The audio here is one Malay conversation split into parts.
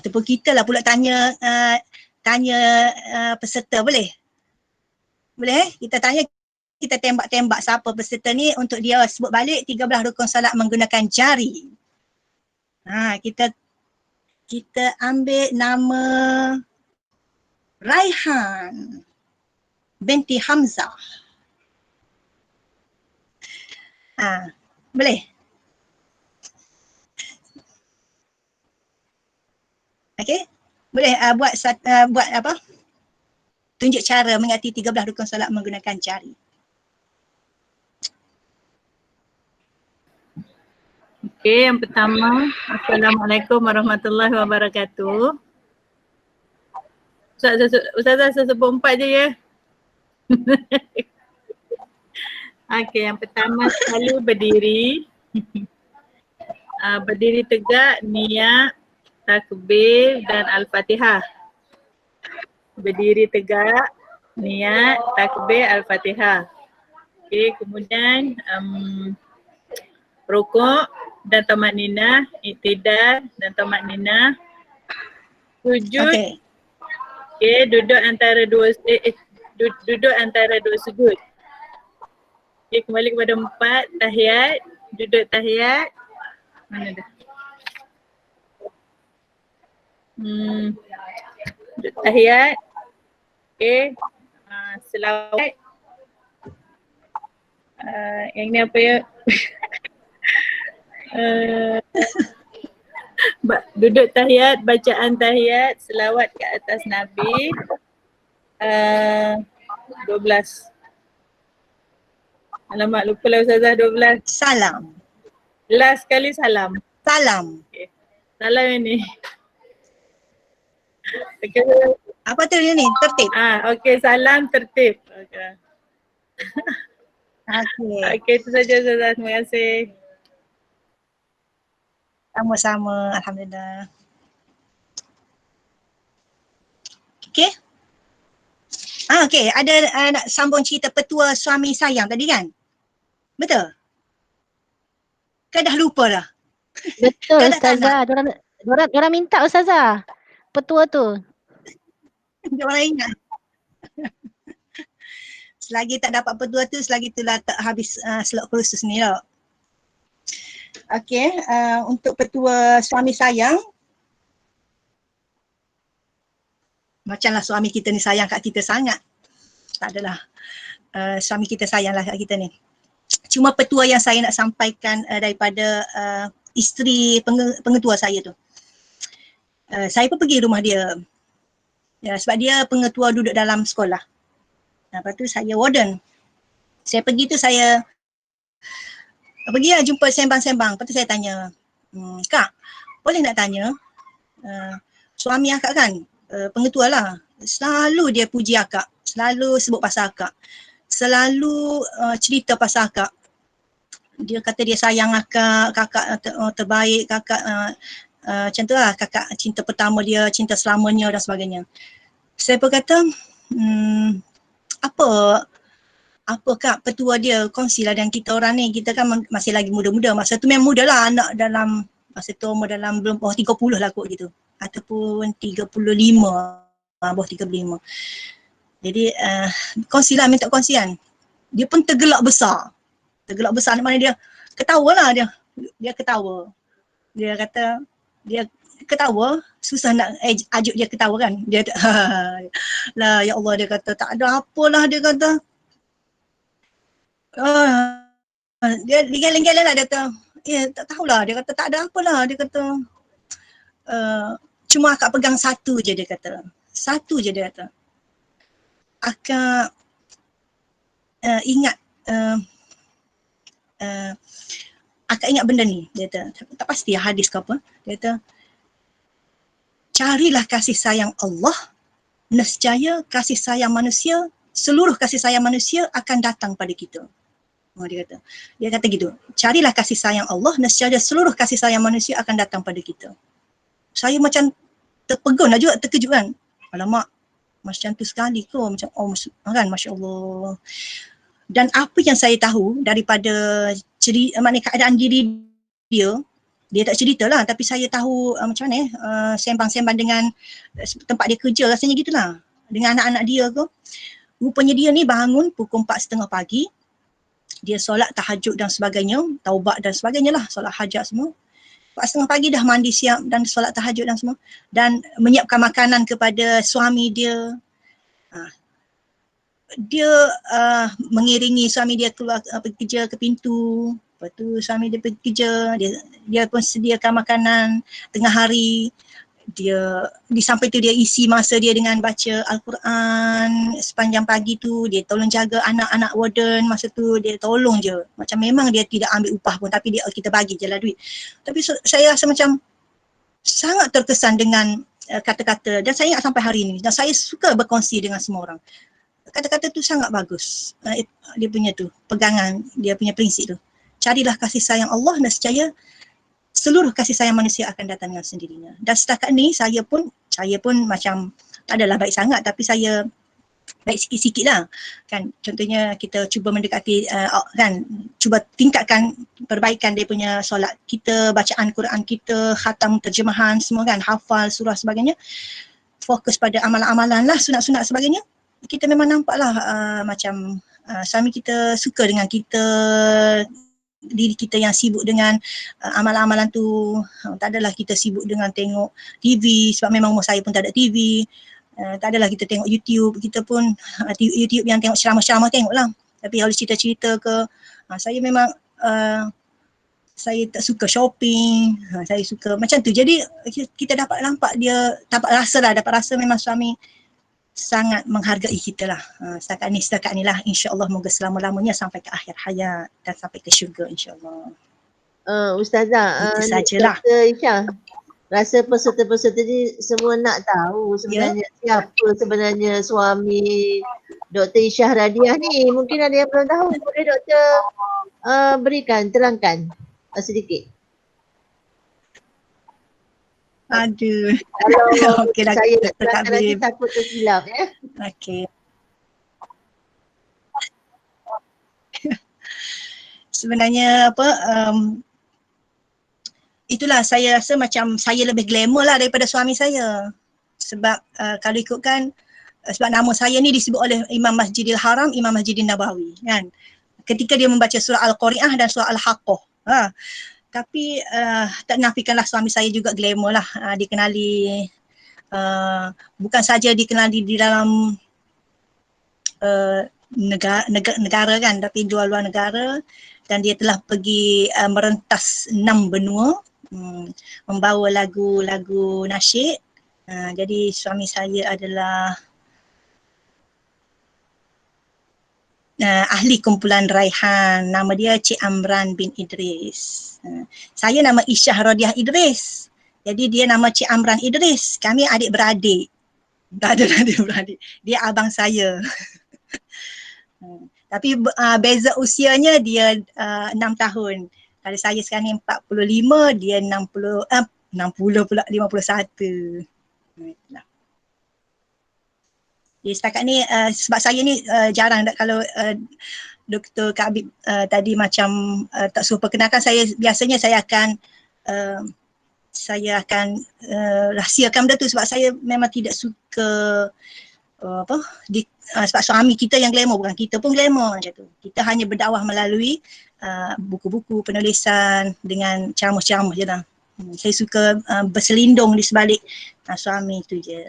Ataupun kita lah pula tanya peserta, boleh? Boleh? Kita tembak-tembak siapa peserta ni untuk dia sebut balik 13 rukun solat menggunakan jari. Kita ambil nama Raihan binti Hamzah. Boleh? Okey? Boleh buat apa? Tunjuk cara mengerti 13 rukun solat menggunakan jari. Okey, yang pertama, Assalamualaikum warahmatullahi wabarakatuh. Ustazah saya sebut 4 je ya. Okey, yang pertama selalu berdiri. Berdiri tegak, niat, takbir dan Al-Fatihah. Berdiri tegak, niat, takbir, Al-Fatihah. Okey, kemudian rukuk dan tamakninah, iktidal dan tamakninah. Sujud. Okey, duduk antara dua sujud. Okey, kembali kepada 4, tahiyat, duduk tahiyat. Mana dah? Duduk tahiyat. Okey, selawat. Yang ni apa ya? Duduk tahiyat, bacaan tahiyat, selawat ke atas Nabi. 12. Alamak, lupa lah Ustazah, 12. Salam. Last kali salam. Salam. Okay. Salam ini. Okay. Apa tu ni? Tertib. Okey, salam tertib. Okey. Okey, itu saja Ustazah. Terima kasih. Sama-sama, alhamdulillah. Okey. Okey, ada nak sambung cerita petua suami sayang tadi kan? Betul? Kan dah lupa dah? Betul Ustazah. Diorang minta Ustazah petua tu. Diorang ingat. Selagi tak dapat petua tu, selagi itulah tak habis slot kursus ni lah. Okey, untuk petua suami sayang. Macamlah suami kita ni sayang kat kita sangat. Tak adalah suami kita sayanglah kat kita ni. Cuma petua yang saya nak sampaikan daripada isteri pengetua saya tu. Saya pun pergi rumah dia. Ya, sebab dia pengetua duduk dalam sekolah. Lepas tu saya warden. Saya pergi tu saya pergilah jumpa sembang-sembang. Lepas tu saya tanya, Kak, boleh nak tanya? Suami akak kan pengetua lah. Selalu dia puji akak. Selalu sebut pasal akak. Selalu cerita pasal akak. Dia kata dia sayang akak, kakak terbaik, kakak macam tu lah, kakak cinta pertama dia, cinta selamanya dan sebagainya. Saya pun kata, apa Kak petua dia, kongsilah dengan kita orang ni. Kita kan masih lagi muda-muda. Masa tu memang muda lah, anak dalam, masa tu umur dalam belum bawah 30 lah kot gitu. Ataupun 35, bawah 35. Jadi kongsilah, minta kongsian. Dia pun tergelak besar. Tergelak besar ni mana dia ketawa lah dia. Dia ketawa. Dia kata, dia ketawa, susah nak ajuk dia ketawa kan. Dia lah ya Allah, dia kata tak ada apalah, dia kata. Dia lenggang-lenggang lah, dia kata, tak tahulah, dia kata tak ada apalah, dia kata. Cuma akak pegang satu je, dia kata. Satu je dia kata. Akak ingat akak ingat benda ni, dia kata, tak pasti hadis ke apa, dia kata, carilah kasih sayang Allah, nescaya kasih sayang manusia, seluruh kasih sayang manusia akan datang pada kita. Dia kata gitu, carilah kasih sayang Allah, nescaya seluruh kasih sayang manusia akan datang pada kita. Saya macam terpegun lah juga, terkejut kan. Alamak, macam tu sekali ke, macam kan, Masya Allah. Dan apa yang saya tahu daripada maknanya keadaan diri dia, dia tak cerita lah, tapi saya tahu macam mana sembang-sembang dengan tempat dia kerja, rasanya gitulah dengan anak-anak dia ke. Rupanya dia ni bangun pukul 4:30 pagi, dia solat tahajud dan sebagainya, taubat dan sebagainya lah, solat hajat semua. 4:30 pagi dah mandi siap dan solat tahajud dan semua, dan menyiapkan makanan kepada suami dia. Dia mengiringi suami dia keluar pergi kerja ke pintu. Lepas tu suami dia pergi kerja, dia pun sediakan makanan tengah hari. Dia di samping tu dia isi masa dia dengan baca Al-Quran sepanjang pagi tu. Dia tolong jaga anak-anak warden masa tu, dia tolong je. Macam memang dia tidak ambil upah pun, tapi kita bagi je lah duit. Tapi saya rasa macam sangat terkesan dengan kata-kata, dan saya ingat sampai hari ini, dan saya suka berkongsi dengan semua orang. Kata-kata tu sangat bagus. Dia punya tu, pegangan, dia punya prinsip tu. Carilah kasih sayang Allah, dan secaya seluruh kasih sayang manusia akan datang dengan sendirinya. Dan setakat ni saya pun macam tak adalah baik sangat, tapi saya baik sikit-sikit lah. Kan, contohnya kita cuba mendekati, kan, cuba tingkatkan perbaikan dia punya solat kita, bacaan Quran kita, khatam terjemahan semua kan, hafal surah sebagainya. Fokus pada amalan-amalan lah, sunat-sunat sebagainya. Kita memang nampaklah macam suami kita suka dengan kita, diri kita yang sibuk dengan amalan-amalan tu. Tak adalah kita sibuk dengan tengok TV, sebab memang umur saya pun tak ada TV. Tak adalah kita tengok YouTube, kita pun YouTube yang tengok ceramah-ceramah tengok lah. Tapi kalau cerita-cerita ke, saya memang saya tak suka shopping, saya suka macam tu. Jadi kita dapat nampak dia, dapat rasa memang suami sangat menghargai kita lah. Setakat ni lah, insya-Allah moga selama-lamanya sampai ke akhir hayat dan sampai ke syurga insya-Allah. Ustazah, itu sajalah. Dr. Isha, rasa peserta-peserta ni semua nak tahu sebenarnya siapa sebenarnya suami Dr. Isha Radiah ni. Mungkin ada yang belum tahu, boleh Doktor terangkan sedikit. Aduh. Kalau okay, saya nak terangkan nanti takut tersilap ya. Okey. Sebenarnya itulah, saya rasa macam saya lebih glamour lah daripada suami saya. Sebab kalau ikutkan, sebab nama saya ni disebut oleh Imam Masjidil Haram, Imam Masjidil Nabawi kan. Ketika dia membaca surah Al-Qari'ah dan surah Al-Haqqah. Tapi tak nafikanlah suami saya juga glamour lah, dikenali bukan saja dikenali di dalam negara kan, tapi luar negara, dan dia telah pergi merentas 6 benua, membawa lagu-lagu nasyid. Jadi suami saya adalah ahli kumpulan Raihan, nama dia Cik Amran bin Idris. Saya nama Isyah Radiah Idris. Jadi dia nama Cik Amran Idris. Kami adik-beradik. Tak ada adik-beradik. Dia abang saya. Tapi beza usianya dia 6 tahun. Kalau saya sekarang ni 45, dia 60 pula, 51. Jadi setakat ni sebab saya ni jarang kalau Dr. Kak Habib tadi macam tak suruh perkenalkan, biasanya saya akan rahsiakan benda tu, sebab saya memang tidak suka sebab suami kita yang glamour, bukan kita pun glamour macam tu. Kita hanya berdakwah melalui buku-buku penulisan dengan ceramah-ceramah je lah. Saya suka berselindung di sebalik suami tu je.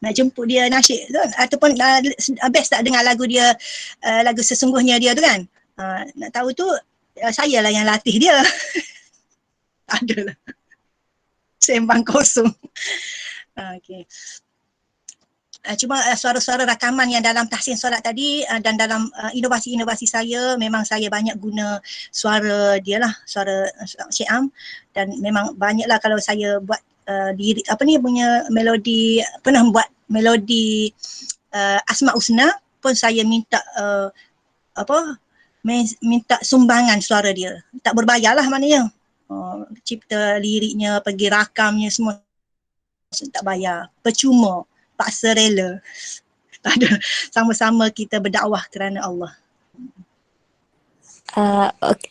Nak jemput dia nasyid tu, ataupun best tak dengar lagu dia, lagu sesungguhnya dia tu kan. Nak tahu tu saya lah yang latih dia. Tak adalah. Sembang kosong. Okay. Cuma suara-suara rakaman yang dalam tahsin solat tadi dan dalam inovasi-inovasi saya, memang saya banyak guna suara dia lah, suara Syed Am, dan memang banyaklah kalau saya buat punya melodi, pernah buat melodi Asma Husna pun saya minta minta sumbangan suara dia. Tak berbayar lah maknanya. Cipta liriknya, pergi rakamnya semua tak bayar, percuma, paksa rela. Tak ada, sama-sama kita berdakwah kerana Allah.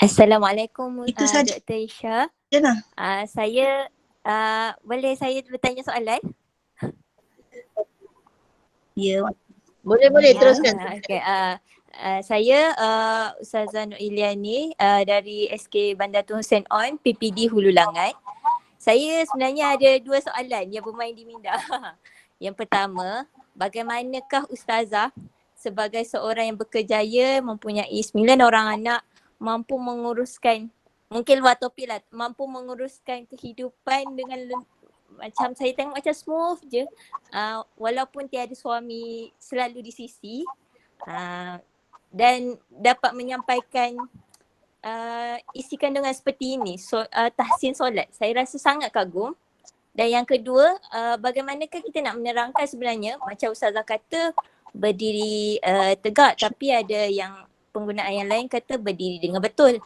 Assalamualaikum Itu saja Dr. Isha. lah. Saya boleh saya bertanya soalan? Ya. Boleh Ya. teruskan. Okay. Saya Ustazah Nur Iliani dari SK Bandar Tun Hussein On PPD Hulu Langat. Saya sebenarnya ada 2 soalan yang bermain di minda. Yang pertama, bagaimanakah Ustazah sebagai seorang yang berkejaya mempunyai 9 orang anak mampu menguruskan, mungkin luar topik lah, mampu menguruskan kehidupan dengan macam saya tengok macam smooth je, walaupun tiada suami selalu di sisi, dan dapat menyampaikan isi kandungan seperti ini, tahsin solat. Saya rasa sangat kagum. Dan yang kedua, bagaimanakah kita nak menerangkan sebenarnya, macam Ustazah kata berdiri tegak, tapi ada yang penggunaan yang lain kata berdiri dengan betul.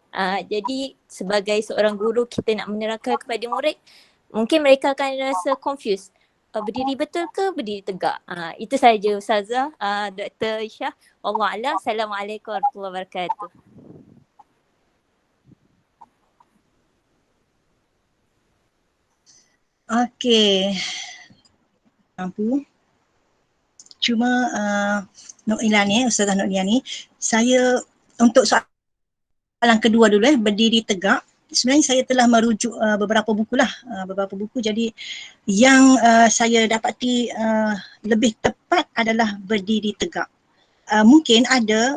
Jadi sebagai seorang guru kita nak menerangkan kepada murid, mungkin mereka akan rasa confused. Berdiri betul ke berdiri tegak? Itu saja Ustazah, Dr. Isyah. Wallahualam. Assalamualaikum warahmatullahi wabarakatuh. Okey. Mampu. Cuma Nur Iliani, Ustazah Nur Iliani, saya untuk soalan kedua dulu berdiri tegak. Sebenarnya saya telah merujuk beberapa buku lah, beberapa buku. Jadi yang saya dapati lebih tepat adalah berdiri tegak. Mungkin ada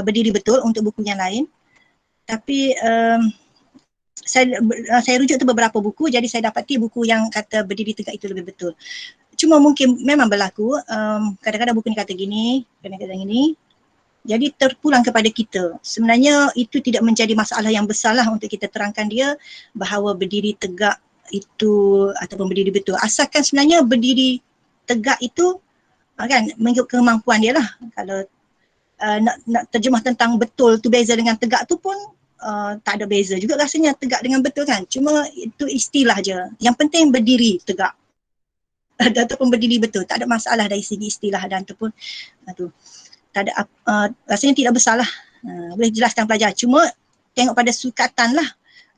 berdiri betul untuk buku yang lain, tapi saya rujuk tu beberapa buku, jadi saya dapati buku yang kata berdiri tegak itu lebih betul. Cuma mungkin memang berlaku, kadang-kadang buku ni kata gini, kadang-kadang gini. Jadi terpulang kepada kita. Sebenarnya itu tidak menjadi masalah yang besar lah untuk kita terangkan dia bahawa berdiri tegak itu ataupun berdiri betul. Asalkan sebenarnya berdiri tegak itu kan mengikut kemampuan dia lah. Kalau nak terjemah tentang betul tu beza dengan tegak tu pun tak ada beza juga rasanya tegak dengan betul kan. Cuma itu istilah je. Yang penting berdiri tegak ataupun berdiri betul. Tak ada masalah dari segi istilah dan ataupun tu. Tak ada rasanya tidak besar lah. Boleh jelaskan pelajar. Cuma tengok pada sukatan lah.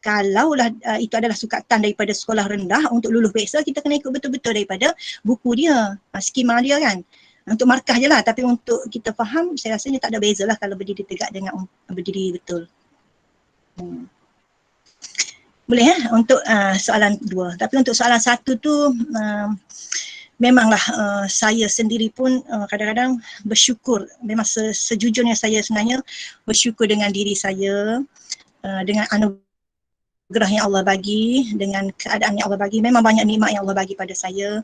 Kalaulah itu adalah sukatan daripada sekolah rendah untuk lulus periksa, kita kena ikut betul-betul daripada buku dia, skema dia kan. Untuk markah je lah, tapi untuk kita faham saya rasanya tak ada beza lah kalau berdiri tegak dengan berdiri betul. Boleh untuk soalan 2. Tapi untuk soalan 1 tu memanglah saya sendiri pun kadang-kadang bersyukur. Memang sejujurnya saya sebenarnya bersyukur dengan diri saya, dengan anugerah yang Allah bagi, dengan keadaan yang Allah bagi. Memang banyak nikmat yang Allah bagi pada saya.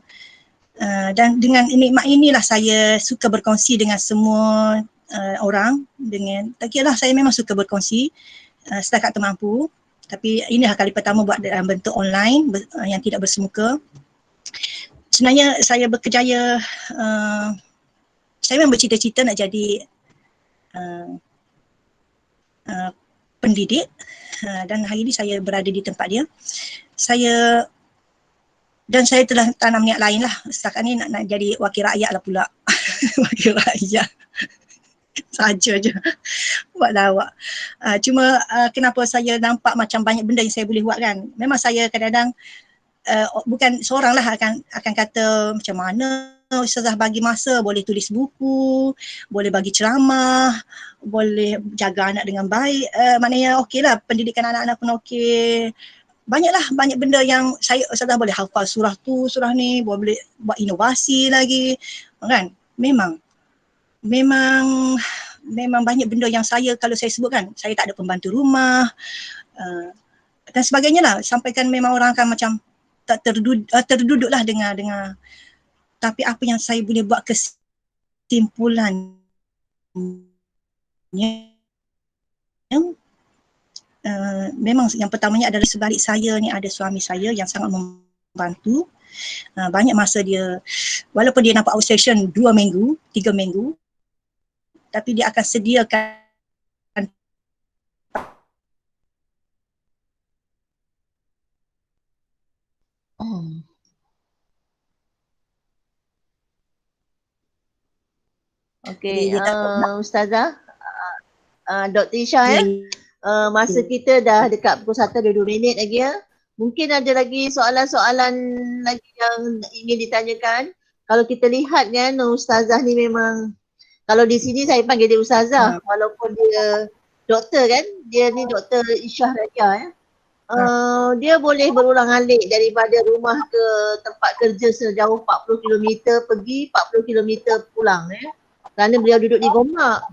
Dan dengan nikmat inilah saya suka berkongsi dengan semua orang. Tak kira lah, saya memang suka berkongsi setakat termampu. Tapi inilah kali pertama buat dalam bentuk online yang tidak bersemuka. Sebenarnya saya berkejaya, saya memang bercita-cita nak jadi pendidik, dan hari ini saya berada di tempat dia. Saya telah tanam niat lain lah. Setakat ni nak jadi wakil rakyat lah pula. Wakil rakyat. Saja je buat lawak. Cuma kenapa saya nampak macam banyak benda yang saya boleh buat kan. Memang saya kadang-kadang bukan seorang lah akan kata macam mana Ustazah bagi masa, boleh tulis buku, boleh bagi ceramah, boleh jaga anak dengan baik. Maknanya okey lah, pendidikan anak-anak pun okey. Banyak benda yang Ustazah boleh hafal surah tu, surah ni, boleh buat inovasi lagi kan. Memang banyak benda yang kalau saya sebutkan, saya tak ada pembantu rumah dan sebagainya lah. Sampaikan memang orang akan macam tak terduduk lah dengar. Tapi apa yang saya boleh buat kesimpulannya, memang yang pertamanya adalah sebalik saya ni ada suami saya yang sangat membantu. Banyak masa dia, walaupun dia nampak outstation 2 minggu, 3 minggu, tapi dia akan sediakan Okey, Ustazah, Dr. Isha masa kita dah dekat pukul 1 ada 2 minit lagi ya. Mungkin ada lagi soalan-soalan lagi yang ingin ditanyakan. Kalau kita lihat kan ustazah ni memang, kalau di sini saya panggil dia ustazah walaupun dia doktor kan. Dia ni Dr. Isyah Radia ya. Dia boleh berulang-alik daripada rumah ke tempat kerja sejauh 40 km pergi, 40 km pulang ya. Kerana beliau duduk di Gombak.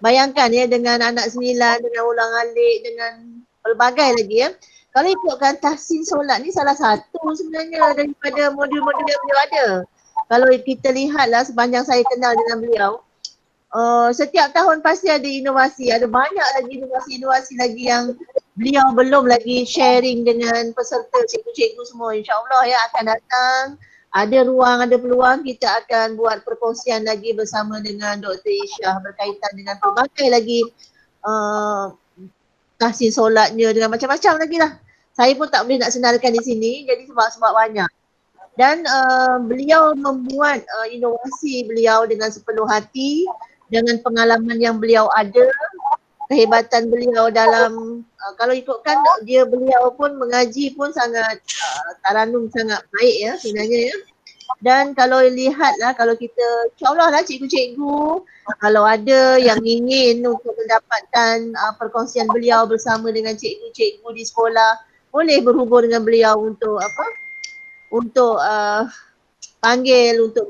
Bayangkan ya, dengan anak 9, dengan ulang-alik, dengan pelbagai lagi ya. Kalau ikutkan tahsin solat ni salah satu sebenarnya daripada modul-modul yang beliau ada. Kalau kita lihatlah sepanjang saya kenal dengan beliau, setiap tahun pasti ada inovasi, ada banyak lagi inovasi-inovasi lagi yang beliau belum lagi sharing dengan peserta cikgu-cikgu semua. InsyaAllah ya akan datang, ada ruang, ada peluang kita akan buat perkongsian lagi bersama dengan Dr. Isyah berkaitan dengan pelbagai lagi tahsin solatnya dengan macam-macam lagi lah. Saya pun tak boleh nak senarkan di sini, jadi sebab-sebab banyak. Dan beliau membuat inovasi beliau dengan sepenuh hati, dengan pengalaman yang beliau ada, kehebatan beliau dalam, kalau ikutkan beliau pun mengaji pun sangat taranum sangat baik ya sebenarnya ya. Dan kalau lihatlah, kalau kita insyaAllah lah cikgu-cikgu kalau ada yang ingin untuk mendapatkan perkongsian beliau bersama dengan cikgu-cikgu di sekolah, boleh berhubung dengan beliau untuk untuk panggil untuk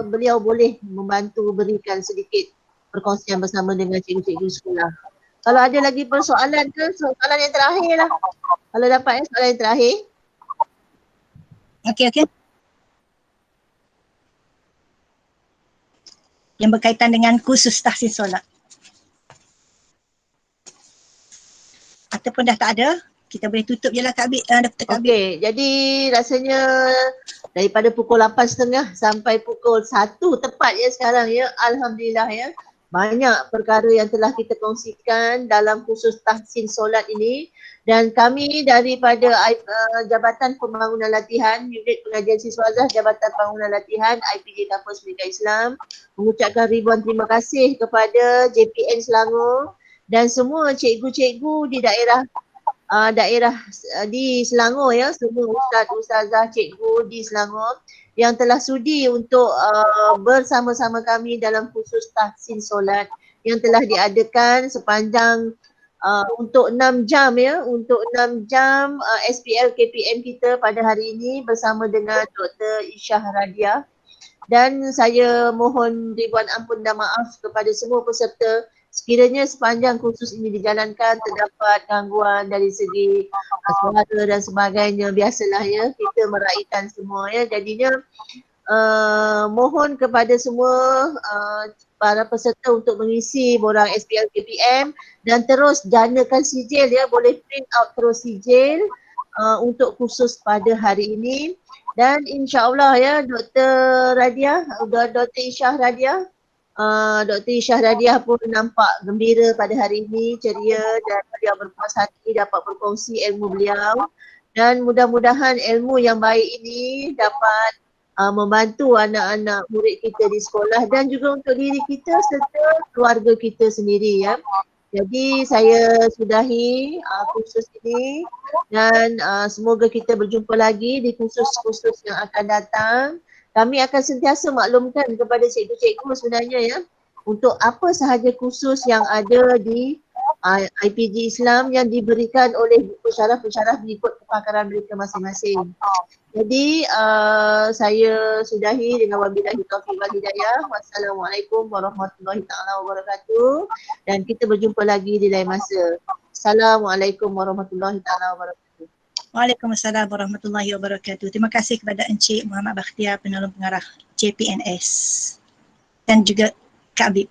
beliau boleh membantu berikan sedikit perkongsian bersama dengan cikgu-cikgu sekolah. Kalau ada lagi persoalan ke, soalan yang terakhir lah. Kalau dapat soalan yang terakhir. Okey. Yang berkaitan dengan khusus tahsin solat. Ataupun dah tak ada, kita boleh tutup je lah Kak Bib. Okey, jadi rasanya daripada pukul 8.30 sampai pukul 1 tepat ya sekarang ya. Alhamdulillah ya. Banyak perkara yang telah kita kongsikan dalam khusus tahsin solat ini. Dan kami daripada Jabatan Pembangunan Latihan, Unit Pengajian Siswazah Jabatan Pembangunan Latihan IPJ Kampus Pendidikan Islam mengucapkan ribuan terima kasih kepada JPN Selangor dan semua cikgu-cikgu di daerah di Selangor ya, semua ustaz-ustazah cikgu di Selangor yang telah sudi untuk bersama-sama kami dalam khusus tahsin solat yang telah diadakan sepanjang untuk 6 jam ya, untuk 6 jam SPL KPM kita pada hari ini bersama dengan Dr. Isyah Radia. Dan saya mohon ribuan ampun dan maaf kepada semua peserta sekiranya sepanjang kursus ini dijalankan terdapat gangguan dari segi suara dan sebagainya. Biasalah ya, kita meraihkan semua ya. Jadinya mohon kepada semua para peserta untuk mengisi borang SPL KPM dan terus janakan sijil ya, boleh print out terus sijil untuk khusus pada hari ini. Dan insyaAllah ya Dr. Isyah Radia, Dr. Isyah Radia pun nampak gembira pada hari ini, ceria dan beliau berpuas hati dapat berkongsi ilmu beliau. Dan mudah-mudahan ilmu yang baik ini dapat membantu anak-anak murid kita di sekolah dan juga untuk diri kita serta keluarga kita sendiri ya. Jadi saya sudahi kursus ini dan semoga kita berjumpa lagi di kursus-kursus yang akan datang. Kami akan sentiasa maklumkan kepada cikgu-cikgu sebenarnya ya untuk apa sahaja kursus yang ada di IPG Islam yang diberikan oleh pensyarah-pensyarah mengikut kepakaran mereka masing-masing. Jadi saya sudahi dengan wabillahi taufiq wal hidayah. Wassalamualaikum warahmatullahi taala wabarakatuh dan kita berjumpa lagi di lain masa. Assalamualaikum warahmatullahi taala wabarakatuh. Waalaikumsalam warahmatullahi wabarakatuh. Terima kasih kepada Encik Muhammad Bakhtiar, penolong pengarah JPNS dan juga Kak Bib.